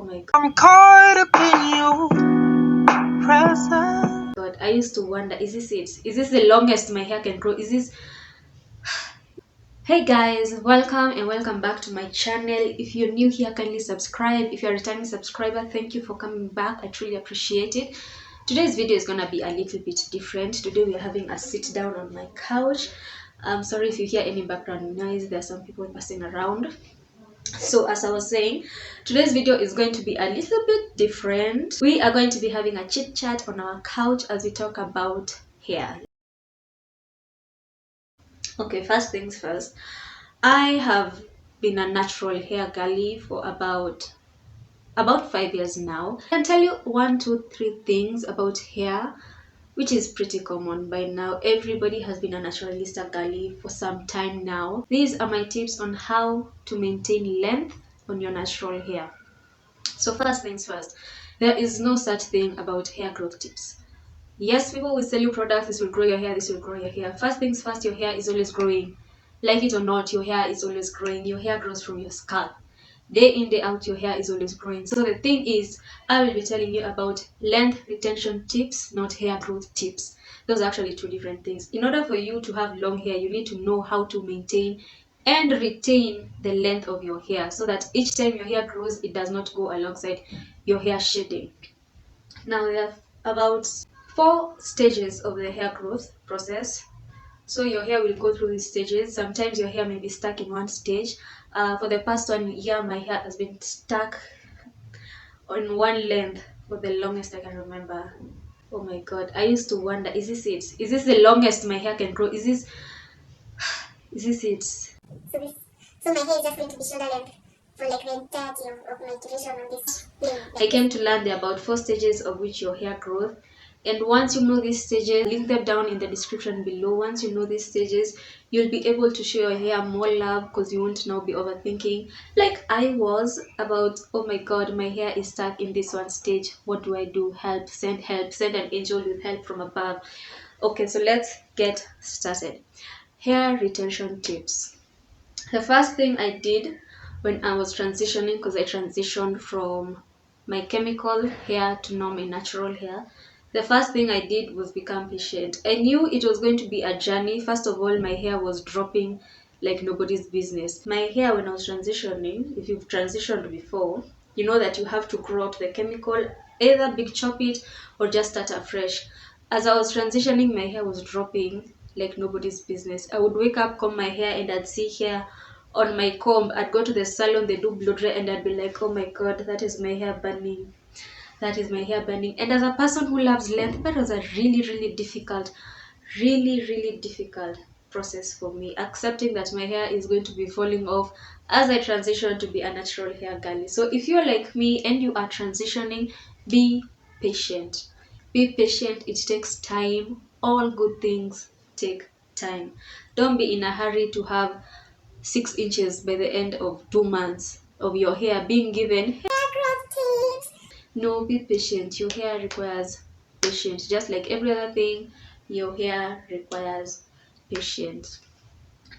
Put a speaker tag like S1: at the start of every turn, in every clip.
S1: Oh my god.
S2: I'm caught up in your presence.
S1: God, I used to wonder, is this it? Is this the longest my hair can grow? Is this... Hey guys, welcome back to my channel. If you're new here, kindly subscribe. If you're a returning subscriber, thank you for coming back. I truly appreciate it. Today's video is gonna be a little bit different. Today we are having a sit down on my couch. I'm sorry if you hear any background noise. There are some people passing around. So as I was saying, today's video is going to be a little bit different. We are going to be having a chit chat on our couch as we talk about hair. Okay, first things first. I have been a natural hair girly for about 5 years now. I can tell you 1, 2, 3 things about hair, which is pretty common by now. Everybody has been a naturalista girly for some time now. These are my tips on how to maintain length on your natural hair. So first things first, there is no such thing about hair growth tips. Yes, people will sell you products, this will grow your hair, this will grow your hair. First things first, your hair is always growing. Like it or not, your hair is always growing. Your hair grows from your scalp. Day in, day out, your hair is always growing. So the thing is, I will be telling you about length retention tips, not hair growth tips. Those are actually two different things. In order for you to have long hair, you need to know how to maintain and retain the length of your hair so that each time your hair grows, it does not go alongside your hair shedding. Now, we have about 4 stages of the hair growth process. So your hair will go through these stages. Sometimes your hair may be stuck in one stage. For the past 1 year, my hair has been stuck on one length for the longest I can remember. Oh my god, I used to wonder, is this it? Is this the longest my hair can grow? Is this it?
S3: So my hair is just going to be shoulder length for like the entirety of my duration on this thing.
S1: I came to learn there are about 4 stages of which your hair grows. And once you know these stages, link them down in the description below. Once you know these stages, you'll be able to show your hair more love because you won't now be overthinking like I was about, oh my god, my hair is stuck in this one stage. What do I do? Help, send an angel with help from above. Okay, so let's get started. Hair retention tips. The first thing I did when I was transitioning, because I transitioned from my chemical hair to now my natural hair, the first thing I did was become patient. I knew it was going to be a journey. First of all, my hair was dropping like nobody's business. My hair, when I was transitioning, if you've transitioned before, you know that you have to grow out the chemical, either big chop it or just start afresh. As I was transitioning, my hair was dropping like nobody's business. I would wake up, comb my hair, and I'd see hair on my comb. I'd go to the salon, they do blow dry, and I'd be like, oh my god, that is my hair burning. That is my hair burning. And as a person who loves length, that was a really difficult process for me, accepting that my hair is going to be falling off as I transition to be a natural hair girly. So if you're like me and you are transitioning, be patient. Be patient. It takes time. All good things take time. Don't be in a hurry to have 6 inches by the end of 2 months of your hair being given
S3: Hair growth tips.
S1: no, be patient. Your hair requires patience. Just like every other thing, your hair requires patience.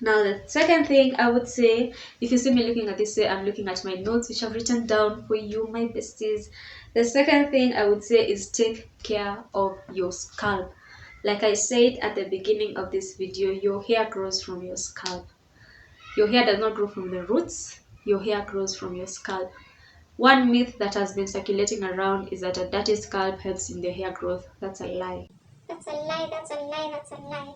S1: Now, the second thing I would say, if you see me looking at this way, I'm looking at my notes which I've written down for you, my besties. The second thing I would say is take care of your scalp. Like I said at the beginning of this video, your hair grows from your scalp. Your hair does not grow from the roots. Your hair grows from your scalp. One myth that has been circulating around is that a dirty scalp helps in the hair growth. That's a lie.
S3: That's a lie.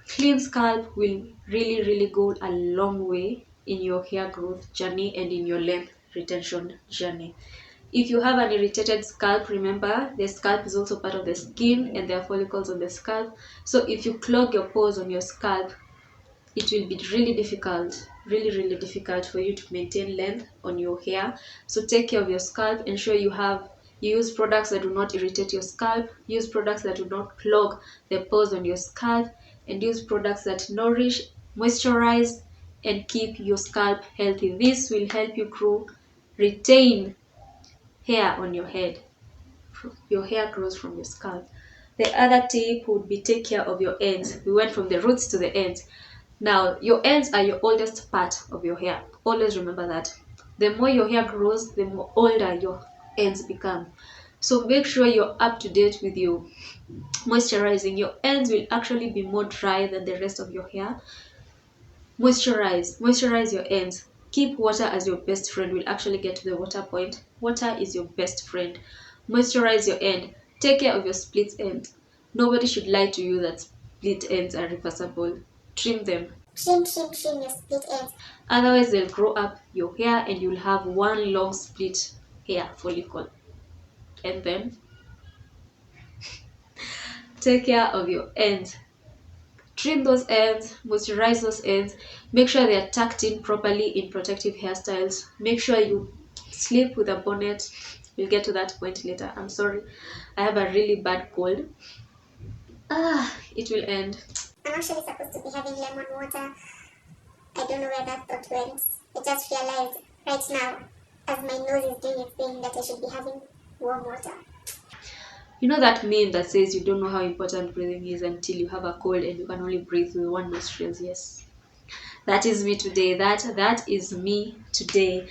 S1: Clean scalp will really go a long way in your hair growth journey and in your length retention journey. If you have an irritated scalp, remember the scalp is also part of the skin and there are follicles on the scalp. So if you clog your pores on your scalp, it will be really difficult for you to maintain length on your hair. So take care of your scalp. Ensure you use products that do not irritate your scalp, use products that do not clog the pores on your scalp, and use products that nourish, moisturize, and keep your scalp healthy. This will help you retain hair on your head. Your hair grows from your scalp. The other tip would be take care of your ends. We went from the roots to the ends. Now, your ends are your oldest part of your hair. Always remember that. The more your hair grows, the more older your ends become. So make sure you're up to date with your moisturizing. Your ends will actually be more dry than the rest of your hair. Moisturize your ends. Keep water as your best friend. We'll actually get to the water point. Water is your best friend. Moisturize your end. Take care of your split end. Nobody should lie to you that split ends are reversible. Trim them.
S3: Trim your split ends.
S1: Otherwise, they'll grow up your hair and you'll have one long split hair follicle. And then take care of your ends. Trim those ends, moisturize those ends, make sure they are tucked in properly in protective hairstyles. Make sure you sleep with a bonnet. We'll get to that point later. I'm sorry, I have a really bad cold. It will end.
S3: I'm actually supposed to be having lemon water. I don't know where that thought went. I just realized right now, as my nose is doing its thing, that I should be having warm water.
S1: You know that meme that says you don't know how important breathing is until you have a cold and you can only breathe with one nostril? Yes. That is me today. That is me today.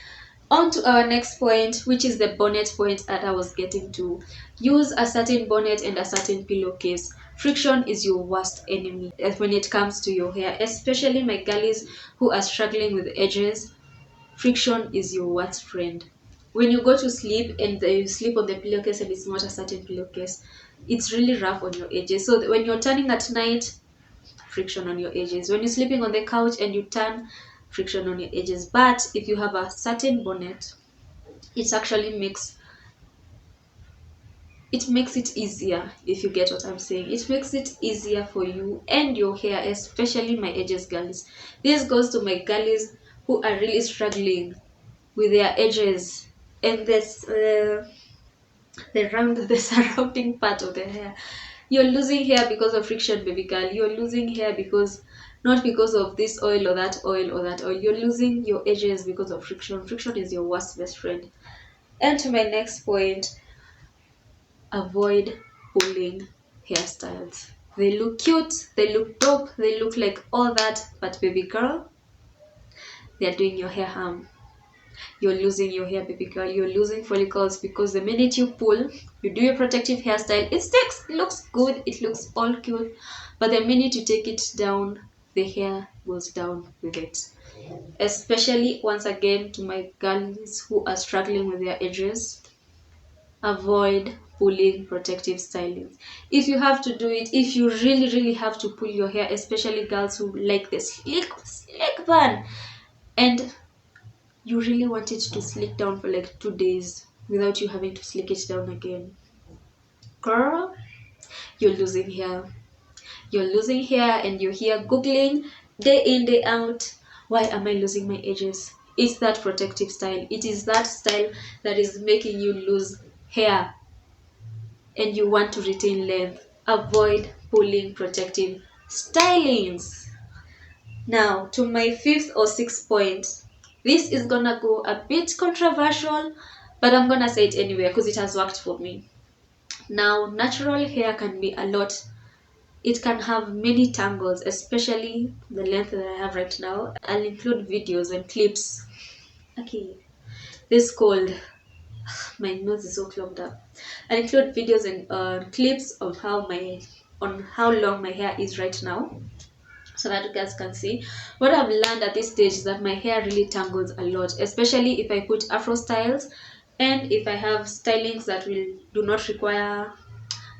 S1: On to our next point, which is the bonnet point that I was getting to. Use a certain bonnet and a certain pillowcase. Friction is your worst enemy when it comes to your hair, especially my girlies who are struggling with edges. Friction is your worst friend. When you go to sleep and you sleep on the pillowcase and it's not a certain pillowcase, it's really rough on your edges. So when you're turning at night, friction on your edges. When you're sleeping on the couch and you turn, friction on your edges. But if you have a certain bonnet, it actually makes it easier, if you get what I'm saying. It makes it easier for you and your hair, especially my edges girlies. This goes to my girlies who are really struggling with their edges and this the surrounding part of the hair. You're losing hair because of friction, baby girl. You're losing hair because not because of this oil or that oil or that oil. You're losing your edges because of friction. Friction is your worst best friend. And to my next point, avoid pulling hairstyles. They look cute, they look dope, they look like all that, but baby girl, they're doing your hair harm. You're losing your hair, baby girl. You're losing follicles because the minute you pull, you do your protective hairstyle, it looks good, it looks all cute, but the minute you take it down, the hair goes down with it. Especially, once again, to my girls who are struggling with their edges, avoid pulling protective stylings. If you have to do it, if you really have to pull your hair, especially girls who like the slick bun, and you really want it to slick down for like 2 days without you having to slick it down again, girl, you're losing hair. You're losing hair and you're here googling day in day out, why am I losing my edges? It's that protective style. It is that style that is making you lose hair and you want to retain length. Avoid pulling protective stylings. Now to my 5th or 6th point. This is gonna go a bit controversial, but I'm gonna say it anyway because it has worked for me. Now, natural hair can be a lot. It can have many tangles, especially the length that I have right now. I'll include videos and clips. Okay, this cold. My nose is so clogged up. I'll include videos and clips of how long my hair is right now, so that you guys can see. What I've learned at this stage is that my hair really tangles a lot, especially if I put afro styles and if I have stylings that do not require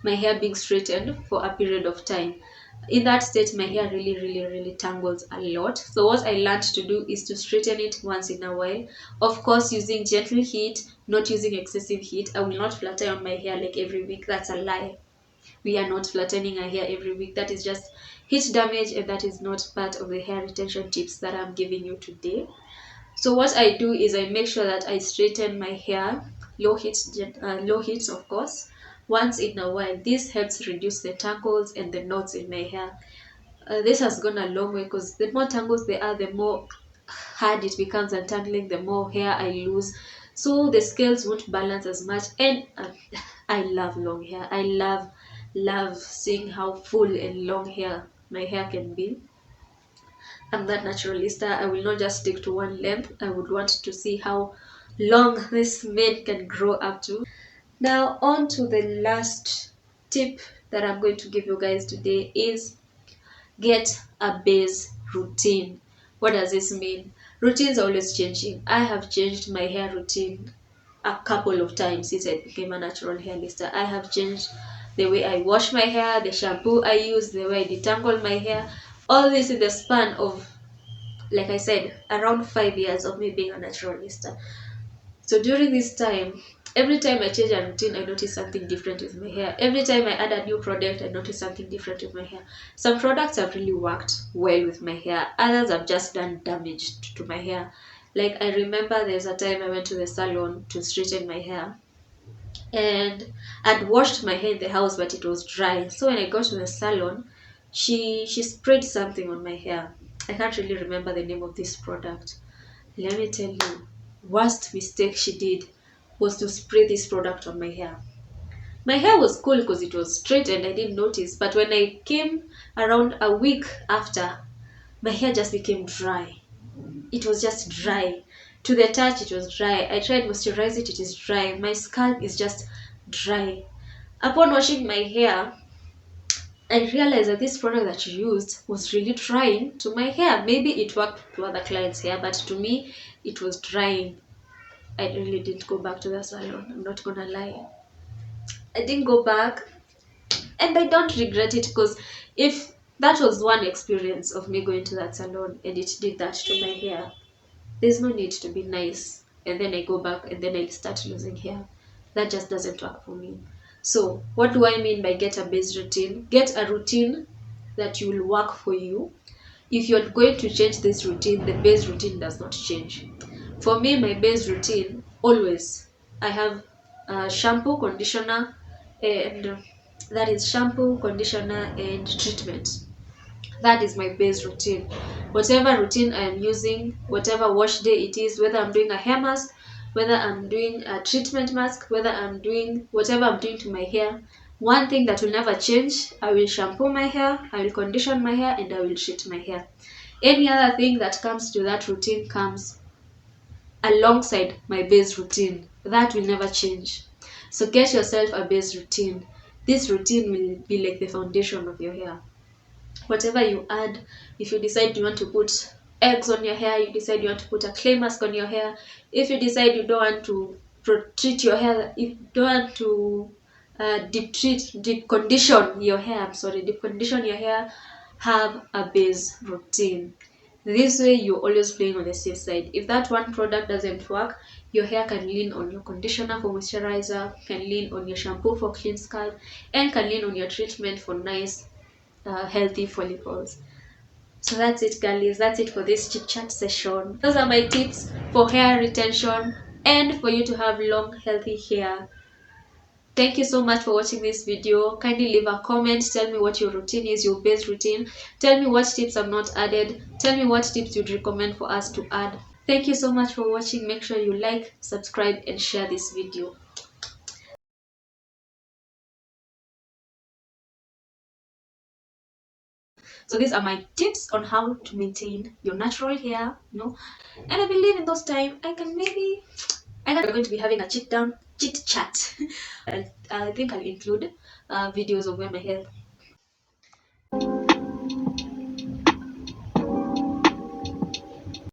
S1: my hair being straightened for a period of time. In that state, my hair really tangles a lot. So what I learned to do is to straighten it once in a while. Of course, using gentle heat, not using excessive heat. I will not flatten on my hair like every week. That's a lie. We are not flattening our hair every week. That is just heat damage, and that is not part of the hair retention tips that I'm giving you today. So what I do is I make sure that I straighten my hair, low heat of course, once in a while. This helps reduce the tangles and the knots in my hair. This has gone a long way because the more tangles there are, the more hard it becomes untangling, the more hair I lose. So the scales won't balance as much, and I love long hair. I love seeing how full and long hair my hair can be. I'm that naturalista. I will not just stick to one length. I would want to see how long this mane can grow up to. Now on to the last tip that I'm going to give you guys today is get a base routine. What does this mean? Routines are always changing. I have changed my hair routine a couple of times since I became a natural hair lister. I have changed the way I wash my hair, the shampoo I use, the way I detangle my hair. All this in the span of, like I said, around 5 years of me being a natural lister. So during this time, every time I change a routine, I notice something different with my hair. Every time I add a new product, I notice something different with my hair. Some products have really worked well with my hair. Others have just done damage to my hair. Like I remember there's a time I went to the salon to straighten my hair. And I'd washed my hair in the house, but it was dry. So when I got to the salon, she sprayed something on my hair. I can't really remember the name of this product. Let me tell you, worst mistake she did was to spray this product on my hair. My hair was cool because it was straight and I didn't notice, but when I came around a week after, my hair just became dry. It was just dry. To the touch, it was dry. I tried moisturize it, it is dry. My scalp is just dry. Upon washing my hair, I realized that this product that she used was really drying to my hair. Maybe it worked to other clients' hair, but to me, it was drying. I really didn't go back to the salon. I'm not gonna lie. I didn't go back, and I don't regret it because if that was one experience of me going to that salon and it did that to my hair, there's no need to be nice and then I go back and then I start losing hair. That just doesn't work for me. So, what do I mean by get a base routine? Get a routine that will work for you. If you're going to change this routine, the base routine does not change. For me, my base routine always, I have shampoo, conditioner, and that is shampoo, conditioner, and treatment. That is my base routine. Whatever routine I am using, whatever wash day it is, whether I'm doing a hair mask, whether I'm doing a treatment mask, whether I'm doing whatever I'm doing to my hair, one thing that will never change, I will shampoo my hair, I will condition my hair, and I will treat my hair. Any other thing that comes to that routine comes alongside my base routine. That will never change. So get yourself a base routine. This routine will be like the foundation of your hair. Whatever you add, if you decide you want to put eggs on your hair, you decide you want to put a clay mask on your hair, if you decide you don't want to treat your hair, if you don't want to deep condition your hair, deep condition your hair, have a base routine. This way you're always playing on the safe side. If that one product doesn't work, your hair can lean on your conditioner for moisturizer, can lean on your shampoo for clean scalp, and can lean on your treatment for nice healthy follicles. So that's it, girlies. That's it for this chit chat session. Those are my tips for hair retention and for you to have long healthy hair. Thank you so much for watching this video. Kindly leave a comment. Tell me what your routine is, your base routine. Tell me what tips I've not added. Tell me what tips you'd recommend for us to add. Thank you so much for watching. Make sure you like, subscribe, and share this video. So these are my tips on how to maintain your natural hair, And I believe in those time I can we're going to be having a chit chat. I think I'll include videos of where my hair